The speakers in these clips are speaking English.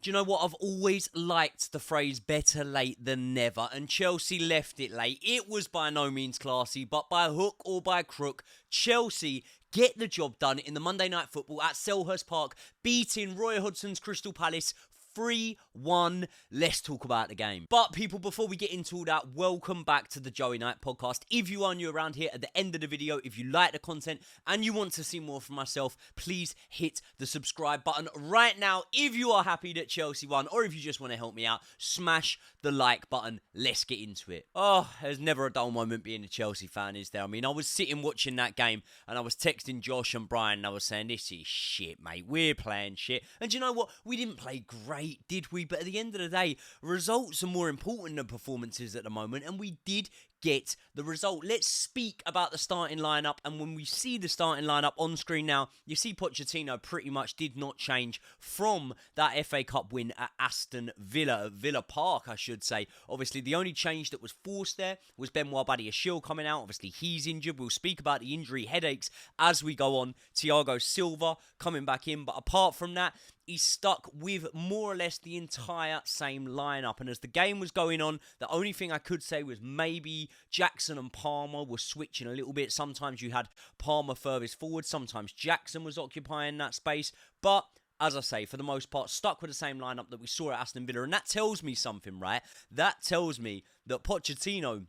Do you know what? I've always liked the phrase better late than never, and Chelsea left it late. It was by no means classy, but by hook or by crook, Chelsea get the job done in the Monday Night Football at Selhurst Park, beating Roy Hodgson's Crystal Palace 3-1. Let's talk about the game. But people, before we get into all that, welcome back to the Joey Knight podcast. If you are new around here, at the end of the video, if you like the content and you want to see more from myself, please hit the subscribe button right now. If you are happy that Chelsea won, or if you just want to help me out, smash the like button. Let's get into it. Oh, there's never a dull moment being a Chelsea fan, is there? I mean, I was sitting watching that game and I was texting Josh and Brian and I was saying, this is shit, mate. We're playing shit. And do you know what? We didn't play great, did we? But at the end of the day, results are more important than performances at the moment, and we did get the result. Let's speak about the starting lineup, and when we see the starting lineup on screen now, you see Pochettino pretty much did not change from that FA Cup win at Aston Villa, at Villa Park, I should say. Obviously, the only change that was forced there was Benoit Badiashile coming out. Obviously, he's injured. We'll speak about the injury headaches as we go on. Thiago Silva coming back in, but apart from that, he's stuck with more or less the entire same lineup. And as the game was going on, the only thing I could say was maybe Jackson and Palmer were switching a little bit. Sometimes you had Palmer furthest forward. Sometimes Jackson was occupying that space. But as I say, for the most part, stuck with the same lineup that we saw at Aston Villa. And that tells me something, right? That tells me that Pochettino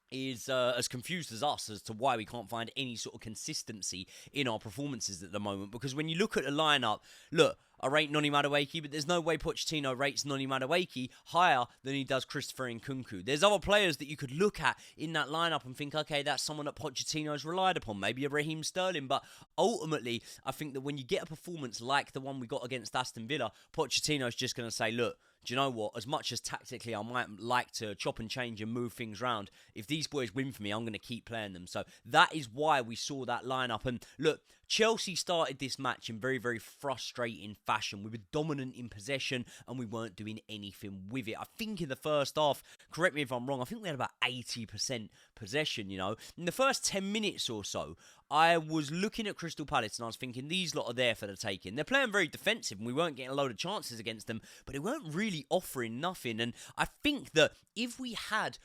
is as confused as us as to why we can't find any sort of consistency in our performances at the moment. Because when you look at the lineup, look, I rate Noni Madueke, but there's no way Pochettino rates Noni Madueke higher than he does Christopher Nkunku. There's other players that you could look at in that lineup and think, okay, that's someone that Pochettino's relied upon, maybe a Raheem Sterling. But ultimately, I think that when you get a performance like the one we got against Aston Villa, Pochettino's just going to say, look, do you know what? As much as tactically I might like to chop and change and move things around, if these boys win for me, I'm going to keep playing them. So that is why we saw that lineup. And look, Chelsea started this match in very, very frustrating fashion. We were dominant in possession and we weren't doing anything with it. I think in the first half, correct me if I'm wrong, I think we had about 80% possession, you know. In the first 10 minutes or so, I was looking at Crystal Palace and I was thinking, these lot are there for the taking. They're playing very defensive and we weren't getting a load of chances against them, but they weren't really offering nothing. And I think that if we had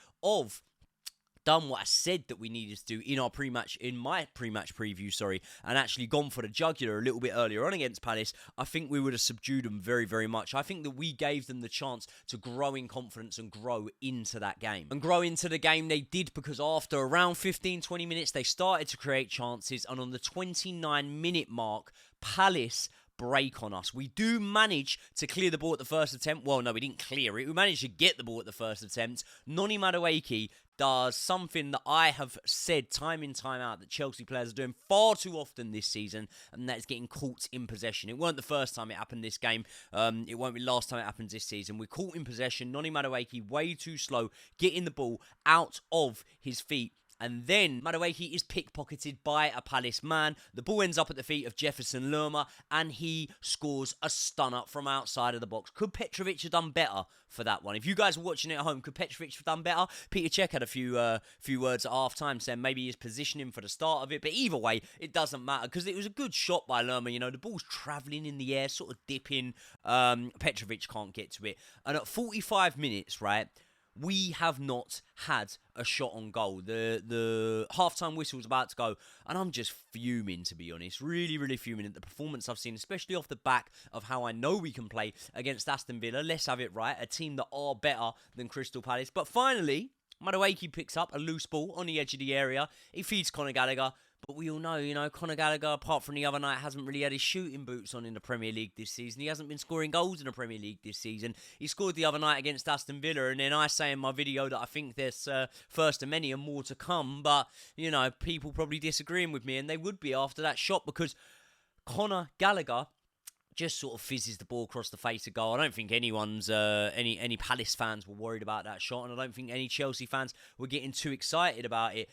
done what I said that we needed to do in my pre-match preview, and actually gone for the jugular a little bit earlier on against Palace, I think we would have subdued them very, very much. I think that we gave them the chance to grow in confidence and grow into that game. And grow into the game they did, because after around 15-20 minutes, they started to create chances, and on the 29-minute mark, Palace break on us. We do manage to clear the ball at the first attempt. Well, no, we didn't clear it. We managed to get the ball at the first attempt. Noni Madueke does something that I have said time in, time out that Chelsea players are doing far too often this season, and that is getting caught in possession. It weren't the first time it happened this game. It won't be the last time it happens this season. We're caught in possession. Noni Madueke way too slow, getting the ball out of his feet. And then Madueke is pickpocketed by a Palace man. The ball ends up at the feet of Jefferson Lerma, and he scores a stunner from outside of the box. Could Petrovic have done better for that one? If you guys were watching it at home, could Petrovic have done better? Peter Cech had a few words at half-time saying maybe he's positioning for the start of it. But either way, it doesn't matter, because it was a good shot by Lerma. You know, the ball's travelling in the air, sort of dipping. Petrovic can't get to it. And at 45 minutes, right, we have not had a shot on goal. The half-time whistle's about to go, and I'm just fuming, to be honest. Really, really fuming at the performance I've seen, especially off the back of how I know we can play against Aston Villa. Let's have it right. A team that are better than Crystal Palace. But finally, Madueke picks up a loose ball on the edge of the area. He feeds Conor Gallagher. But we all know, Conor Gallagher, apart from the other night, hasn't really had his shooting boots on in the Premier League this season. He hasn't been scoring goals in the Premier League this season. He scored the other night against Aston Villa, and then I say in my video that I think there's first of many and more to come. But, people probably disagreeing with me, and they would be after that shot, because Conor Gallagher just sort of fizzes the ball across the face of goal. I don't think anyone's, any Palace fans were worried about that shot, and I don't think any Chelsea fans were getting too excited about it.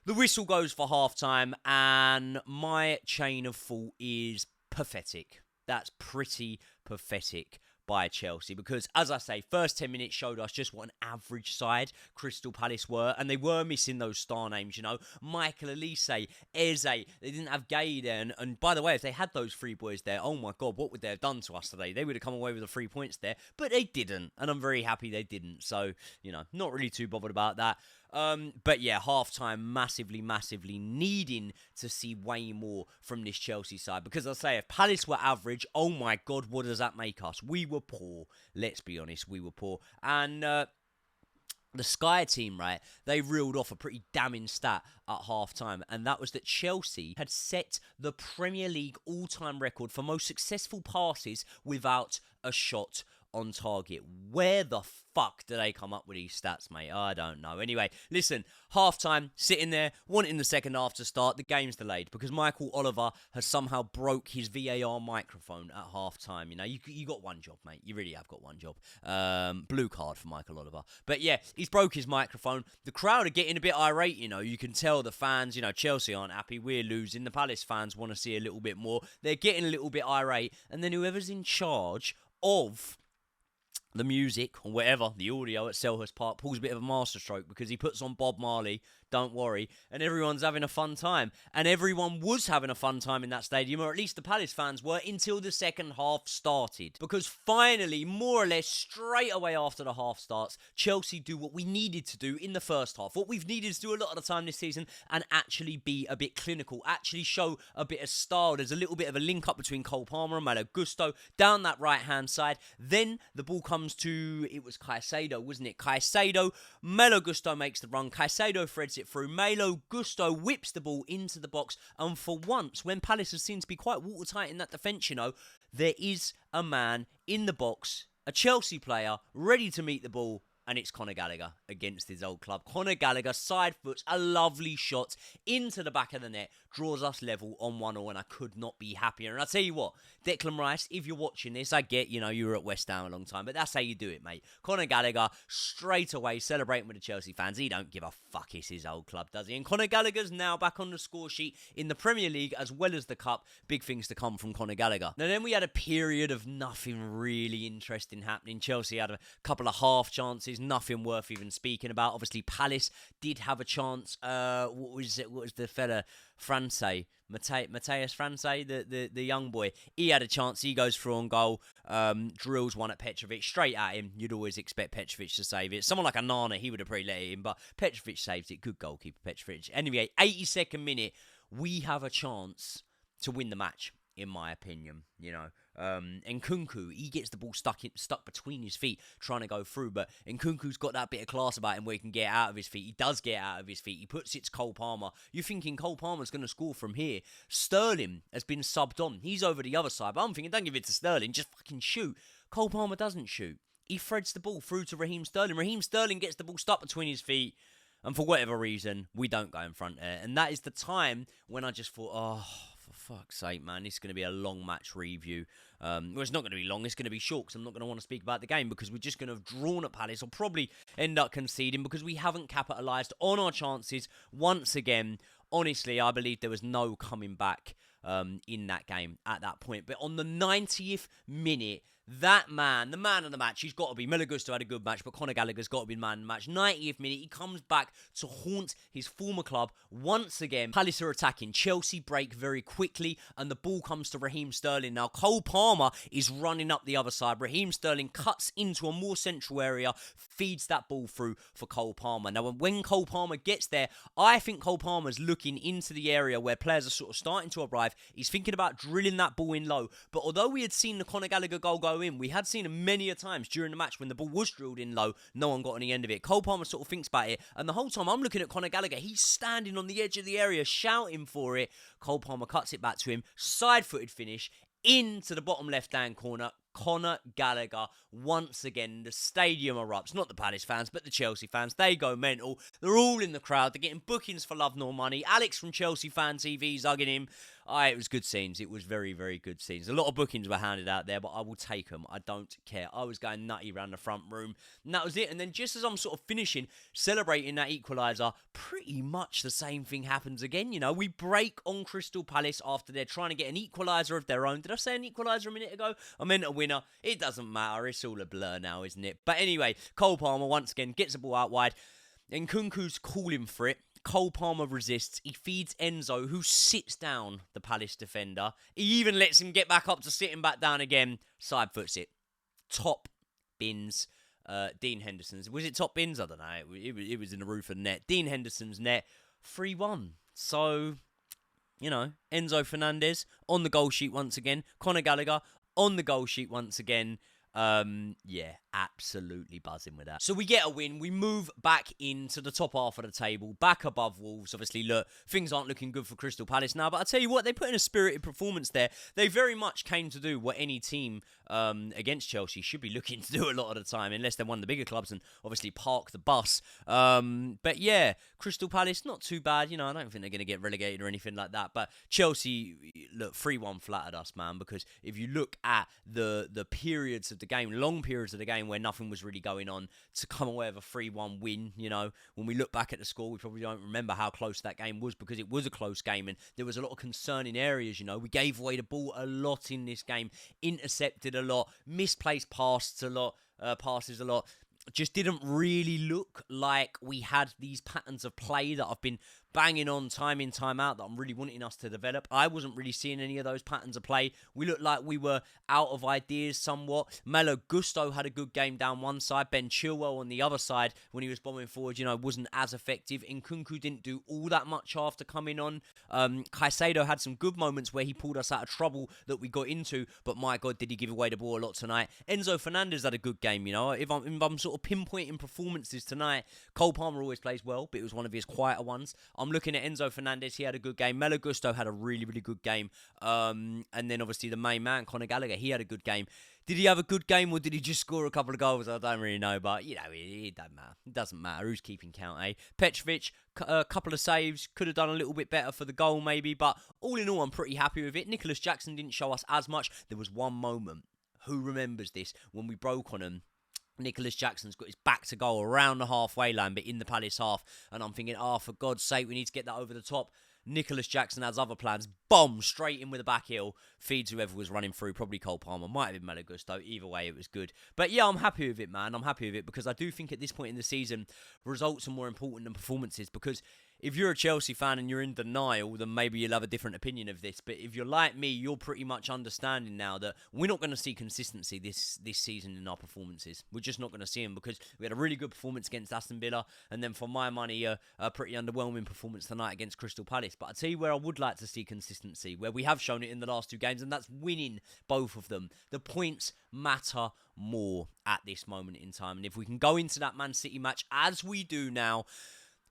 The whistle goes for half-time, and my chain of thought is pathetic. That's pretty pathetic. by Chelsea because, as I say, first 10 minutes showed us just what an average side Crystal Palace were, and they were missing those star names, Michael Elise, Eze. They didn't have Gay there, and by the way, if they had those three boys there, oh my God, what would they have done to us today? They would have come away with the 3 points there, but they didn't, and I'm very happy they didn't, so, not really too bothered about that. But yeah, half-time, massively needing to see way more from this Chelsea side. Because I say, if Palace were average, oh my God, what does that make us? We were poor. Let's be honest, we were poor. And the Sky team, right, they reeled off a pretty damning stat at half-time, and that was that Chelsea had set the Premier League all-time record for most successful passes without a shot on target. Where the fuck do they come up with these stats, mate? I don't know. Anyway, listen, half-time, sitting there, wanting the second half to start, the game's delayed because Michael Oliver has somehow broke his VAR microphone at half-time. You got one job, mate. You really have got one job. Blue card for Michael Oliver. But yeah, he's broke his microphone. The crowd are getting a bit irate, You can tell the fans, Chelsea aren't happy. We're losing. The Palace fans want to see a little bit more. They're getting a little bit irate. And then whoever's in charge of the music or whatever, the audio at Selhurst Park, pulls a bit of a masterstroke because he puts on Bob Marley, Don't Worry, and everyone's having a fun time. And everyone was having a fun time in that stadium, or at least the Palace fans were, until the second half started. Because finally, more or less straight away after the half starts, Chelsea do what we needed to do in the first half. What we've needed to do a lot of the time this season, and actually be a bit clinical, actually show a bit of style. There's a little bit of a link up between Cole Palmer and Malo Gusto down that right-hand side. Then the ball comes to, it was Caicedo, wasn't it? Caicedo, Malo Gusto makes the run, Caicedo threads it through, Malo Gusto whips the ball into the box, and for once, when Palace has seemed to be quite watertight in that defence, there is a man in the box, a Chelsea player, ready to meet the ball, and it's Conor Gallagher against his old club. Conor Gallagher side foots a lovely shot into the back of the net, draws us level on 1-1, and I could not be happier. And I tell you what, Declan Rice, if you're watching this, I get, you were at West Ham a long time, but that's how you do it, mate. Conor Gallagher, straight away, celebrating with the Chelsea fans. He don't give a fuck, it's his old club, does he? And Conor Gallagher's now back on the score sheet in the Premier League as well as the Cup. Big things to come from Conor Gallagher. Now then we had a period of nothing really interesting happening. Chelsea had a couple of half chances, nothing worth even speaking about. Obviously, Palace did have a chance. What was the fella? Mateus France, the young boy. He had a chance. He goes through on goal, drills one at Petrovic, straight at him. You'd always expect Petrovic to save it. Someone like Anana, he would have probably let it in, but Petrovic saves it. Good goalkeeper, Petrovic. Anyway, 82nd minute, we have a chance to win the match, in my opinion, And Nkunku, he gets the ball stuck between his feet, trying to go through, but Nkunku's got that bit of class about him where he can get out of his feet. He does get out of his feet. He puts it to Cole Palmer. You're thinking Cole Palmer's going to score from here. Sterling has been subbed on. He's over the other side, but I'm thinking, don't give it to Sterling, just fucking shoot. Cole Palmer doesn't shoot. He threads the ball through to Raheem Sterling. Raheem Sterling gets the ball stuck between his feet, and for whatever reason, we don't go in front there. And that is the time when I just thought, for fuck's sake, man, this is going to be a long match review. Well, it's not going to be long, it's going to be short, because I'm not going to want to speak about the game, because we're just going to have drawn at Palace, or probably end up conceding, because we haven't capitalised on our chances once again. Honestly, I believe there was no coming back in that game at that point. But on the 90th minute, that man, the man of the match, he's got to be. Malo Gusto had a good match, but Conor Gallagher's got to be the man of the match. 90th minute, he comes back to haunt his former club once again. Palace are attacking. Chelsea break very quickly, and the ball comes to Raheem Sterling. Now, Cole Palmer is running up the other side. Raheem Sterling cuts into a more central area, feeds that ball through for Cole Palmer. Now, when Cole Palmer gets there, I think Cole Palmer's looking into the area where players are sort of starting to arrive. He's thinking about drilling that ball in low. But although we had seen the Conor Gallagher goal go in, we had seen him many a times during the match when the ball was drilled in low, no one got any end of it. Cole Palmer sort of thinks about it, and the whole time I'm looking at Conor Gallagher, he's standing on the edge of the area shouting for it. Cole Palmer cuts it back to him, side-footed finish into the bottom left-hand corner. Conor Gallagher, once again, the stadium erupts. Not the Palace fans, but the Chelsea fans. They go mental. They're all in the crowd. They're getting bookings for love nor money. Alex from Chelsea Fan TV is hugging him. It was good scenes. It was very, very good scenes. A lot of bookings were handed out there, but I will take them. I don't care. I was going nutty around the front room, and that was it. And then just as I'm sort of finishing, celebrating that equaliser, pretty much the same thing happens again. You know, we break on Crystal Palace after they're trying to get an equaliser of their own. Did I say an equaliser a minute ago? I meant a winner. It doesn't matter. It's all a blur now, isn't it? But anyway, Cole Palmer once again gets the ball out wide. Nkunku's calling for it. Cole Palmer resists. He feeds Enzo, who sits down the Palace defender. He even lets him get back up to sit him back down again. Side foots it. Top bins. Dean Henderson's. Was it top bins? I don't know. It was in the roof of the net. Dean Henderson's net. 3-1. So, you know, Enzo Fernandez on the goal sheet once again. Conor Gallagher on the goal sheet once again. Yeah, absolutely buzzing with that. So we get a win. We move back into the top half of the table, back above Wolves. Obviously, look, things aren't looking good for Crystal Palace now, but I tell you what, they put in a spirited performance there. They very much came to do what any team against Chelsea should be looking to do a lot of the time, unless they're one of the bigger clubs and obviously park the bus. But yeah, Crystal Palace, not too bad. You know, I don't think they're going to get relegated or anything like that. But Chelsea, look, 3-1 flattered us, man, because if you look at the periods of the game, long periods of the game where nothing was really going on, to come away with a 3-1 win, you know, when we look back at the score, we probably don't remember how close that game was because it was a close game and there was a lot of concerning areas, you know. We gave away the ball a lot in this game, intercepted a lot, misplaced passes a lot, just didn't really look like we had these patterns of play that I've been banging on time in, time out, that I'm really wanting us to develop. I wasn't really seeing any of those patterns of play. We looked like we were out of ideas somewhat. Malo Gusto had a good game down one side. Ben Chilwell on the other side, when he was bombing forward, you know, wasn't as effective. Nkunku didn't do all that much after coming on. Caicedo had some good moments where he pulled us out of trouble that we got into, but my God, did he give away the ball a lot tonight. Enzo Fernandez had a good game, you know. If I'm sort of pinpointing performances tonight, Cole Palmer always plays well, but it was one of his quieter ones. I'm looking at Enzo Fernandez. He had a good game. Malo Gusto had a really, really good game. And then obviously the main man, Conor Gallagher, he had a good game. Did he have a good game or did he just score a couple of goals? I don't really know, but, you know, it doesn't matter. It doesn't matter who's keeping count, eh? Petrovic, a couple of saves, could have done a little bit better for the goal maybe, but all in all, I'm pretty happy with it. Nicholas Jackson didn't show us as much. There was one moment, who remembers this, when we broke on him. Nicholas Jackson's got his back to goal around the halfway line, but in the Palace half. And I'm thinking, for God's sake, we need to get that over the top. Nicholas Jackson has other plans. Bomb, straight in with a back heel. Feeds whoever was running through, probably Cole Palmer. Might have been Malo Gusto. Either way, it was good. But yeah, I'm happy with it, man. I'm happy with it because I do think at this point in the season, results are more important than performances, because if you're a Chelsea fan and you're in denial, then maybe you'll have a different opinion of this. But if you're like me, you're pretty much understanding now that we're not going to see consistency this season in our performances. We're just not going to see them, because we had a really good performance against Aston Villa, and then for my money, a pretty underwhelming performance tonight against Crystal Palace. But I tell you where I would like to see consistency, where we have shown it in the last two games, and that's winning both of them. The points matter more at this moment in time. And if we can go into that Man City match, as we do now,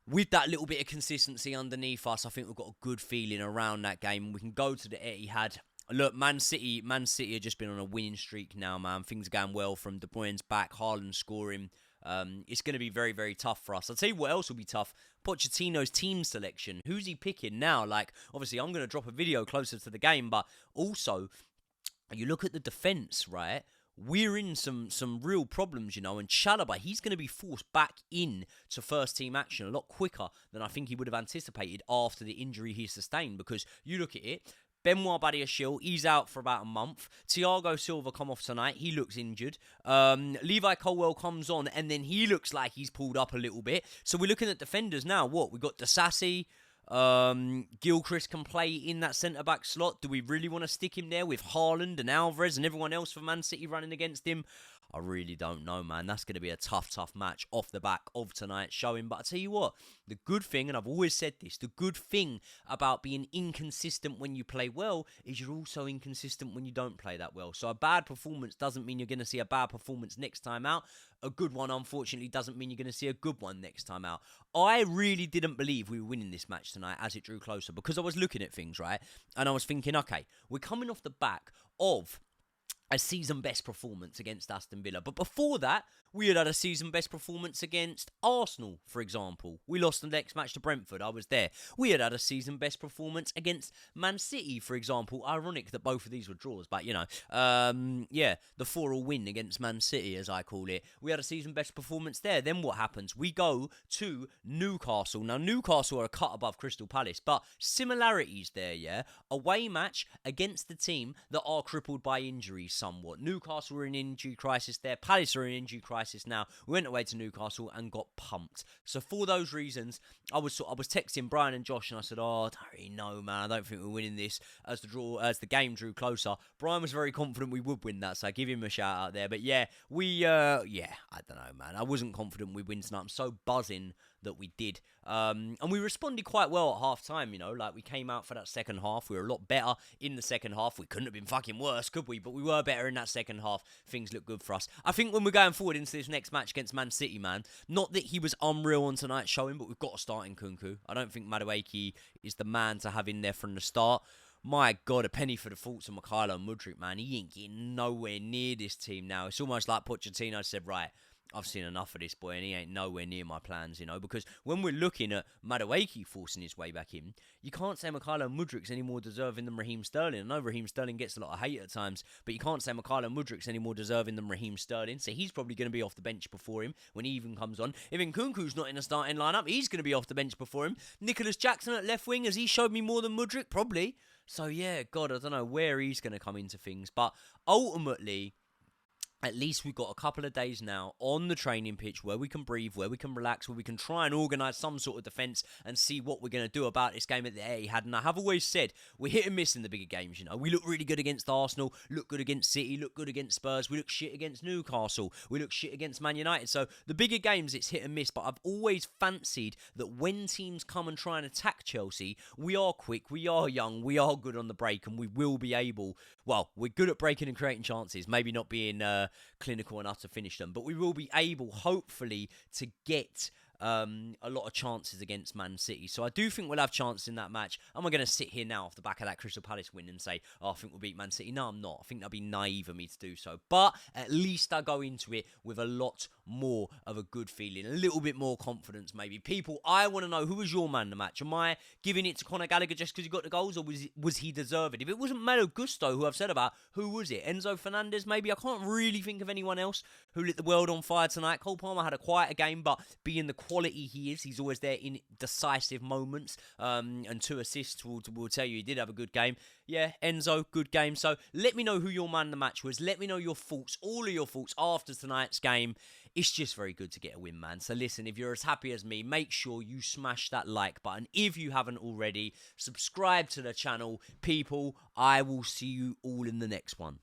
with that little bit of consistency underneath us, I think we've got a good feeling around that game. We can go to the Etihad. Look, Man City have just been on a winning streak now, man. Things are going well from De Bruyne's back, Haaland scoring. It's going to be very, very tough for us. I'll tell you what else will be tough. Pochettino's team selection. Who's he picking now? Like, obviously, I'm going to drop a video closer to the game, but also, you look at the defence, right? We're in some real problems, you know, and Chalobah, he's going to be forced back in to first team action a lot quicker than I think he would have anticipated after the injury he sustained, because you look at it, Benoit Badiashile, he's out for about a month. Thiago Silva come off tonight. He looks injured. Levi Colwill comes on, and then he looks like he's pulled up a little bit. So we're looking at defenders now. What? We've got Disasi. Gilchrist can play in that centre-back slot. Do we really want to stick him there with Haaland and Alvarez and everyone else for Man City running against him? I really don't know, man. That's going to be a tough match off the back of tonight's showing. But I tell you what, the good thing, and I've always said this, the good thing about being inconsistent when you play well is you're also inconsistent when you don't play that well. So a bad performance doesn't mean you're going to see a bad performance next time out. A good one, unfortunately, doesn't mean you're going to see a good one next time out. I really didn't believe we were winning this match tonight as it drew closer, because I was looking at things, right? And I was thinking, okay, we're coming off the back of a season best performance against Aston Villa. But before that, we had a season best performance against Arsenal, for example. We lost the next match to Brentford. I was there. We had a season best performance against Man City, for example. Ironic that both of these were draws, but yeah, the 4-all win against Man City, as I call it. We had a season best performance there. Then what happens? We go to Newcastle. Now, Newcastle are a cut above Crystal Palace, but similarities there, yeah? Away match against the team that are crippled by injuries somewhat. Newcastle were in injury crisis there. Palace are in injury crisis now. We went away to Newcastle and got pumped. So for those reasons, I was texting Brian and Josh, and I said, "Oh, I don't really know, man. I don't think we're winning this." As the game drew closer, Brian was very confident we would win that, so I give him a shout out there. But yeah, I don't know, man. I wasn't confident we'd win tonight. I'm so buzzing that we did. And we responded quite well at half time, like we came out for that second half. We were a lot better in the second half. We couldn't have been fucking worse, could we? But we were better in that second half. Things look good for us. I think when we're going forward into this next match against Man City, man, not that he was unreal on tonight's showing, but we've got to start in Kunku. I don't think Madueke is the man to have in there from the start. My God, a penny for the thoughts of Mikhailo Mudryk, man. He ain't getting nowhere near this team now. It's almost like Pochettino said, right, I've seen enough of this boy, and he ain't nowhere near my plans, because when we're looking at Madueke forcing his way back in, you can't say Mikhailo Mudryk's any more deserving than Raheem Sterling. I know Raheem Sterling gets a lot of hate at times, but you can't say Mikhailo Mudryk's any more deserving than Raheem Sterling, so he's probably going to be off the bench before him when he even comes on. If Nkunku's not in the starting lineup, he's going to be off the bench before him. Nicholas Jackson at left wing, has he showed me more than Mudryk? Probably. So yeah, God, I don't know where he's going to come into things, but ultimately, at least we've got a couple of days now on the training pitch where we can breathe, where we can relax, where we can try and organise some sort of defence and see what we're going to do about this game at the Etihad. And I have always said, we're hit and miss in the bigger games, We look really good against Arsenal, look good against City, look good against Spurs. We look shit against Newcastle. We look shit against Man United. So the bigger games, it's hit and miss. But I've always fancied that when teams come and try and attack Chelsea, we are quick, we are young, we are good on the break, and we will be able... Well, we're good at breaking and creating chances, maybe not being clinical enough to finish them, but we will be able, hopefully, to get a lot of chances against Man City. So I do think we'll have chances in that match. Am I going to sit here now off the back of that Crystal Palace win and say, oh, I think we'll beat Man City? No, I'm not. I think that'd be naive of me to do so. But at least I go into it with a lot more of a good feeling, a little bit more confidence maybe. People, I want to know, who was your man in the match? Am I giving it to Conor Gallagher just because he got the goals, or was he deserved? If it wasn't Malo Gusto, who I've said about, who was it? Enzo Fernandez maybe? I can't really think of anyone else who lit the world on fire tonight. Cole Palmer had a quieter game, but being the quality he is, he's always there in decisive moments, and 2 assists will tell you he did have a good game. Yeah, Enzo, good game. So let me know who your man in the match was. Let me know your thoughts, all of your thoughts after tonight's game. It's just very good to get a win, man. So listen, if you're as happy as me, make sure you smash that like button. If you haven't already, subscribe to the channel. People, I will see you all in the next one.